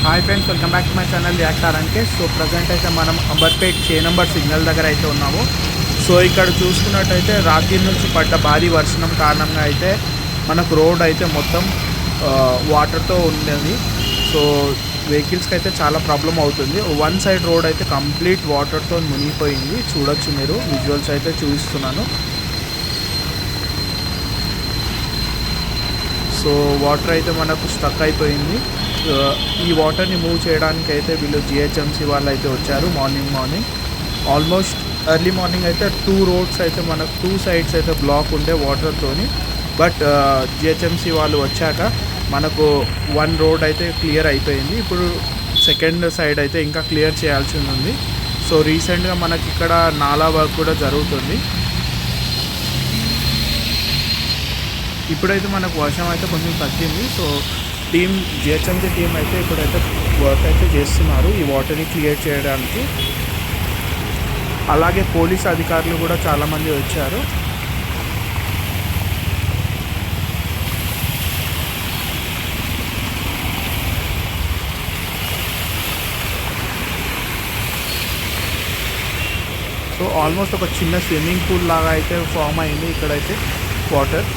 Hi friends, welcome back to my channel reactor అంటే. So present అయితే మనం Amberpet 6 number signal దగ్గర అయితే ఉన్నాము. సో ఇక్కడ చూసుకున్నట్టయితే రాత్రి నుంచి పడ్డ భారీ వర్షం కారణంగా అయితే మనకు రోడ్ అయితే మొత్తం వాటర్తో ఉండేది. సో వెహికల్స్కి అయితే చాలా ప్రాబ్లం అవుతుంది. వన్ సైడ్ రోడ్ అయితే కంప్లీట్ వాటర్తో మునిగిపోయింది. చూడొచ్చు, మీరు విజువల్స్ అయితే చూపిస్తున్నాను. సో వాటర్ అయితే మనకు స్టక్ అయిపోయింది. ఈ వాటర్ని మూవ్ చేయడానికి అయితే వీళ్ళు జిహెచ్ఎంసీ వాళ్ళు అయితే వచ్చారు. మార్నింగ్ ఆల్మోస్ట్ ఎర్లీ మార్నింగ్ అయితే 2 రోడ్స్ అయితే మనకు 2 సైడ్స్ అయితే బ్లాక్ ఉండే వాటర్తోని. బట్ జిహెచ్ఎంసీ వాళ్ళు వచ్చాక మనకు 1 రోడ్ అయితే క్లియర్ అయిపోయింది. ఇప్పుడు సెకండ్ సైడ్ అయితే ఇంకా క్లియర్ చేయాల్సి ఉంది. సో రీసెంట్గా మనకి ఇక్కడ నాలా వర్క్ కూడా జరుగుతుంది. ఇప్పుడైతే మనకు వర్షం అయితే కొంచెం తగ్గింది. సో జిహెచ్ఎంసీ టీం అయితే ఇప్పుడైతే వర్క్ అయితే చేస్తున్నారు ఈ వాటర్ని క్లియర్ చేయడానికి. అలాగే పోలీస్ అధికారులు కూడా చాలామంది వచ్చారు. సో ఆల్మోస్ట్ ఒక చిన్న స్విమ్మింగ్ పూల్ లాగా అయితే ఫామ్ అయింది ఇక్కడైతే వాటర్.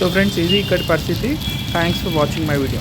సో ఫ్రెండ్స్, ఇది ఇక్కడి పరిస్థితి. Thanks for watching my video.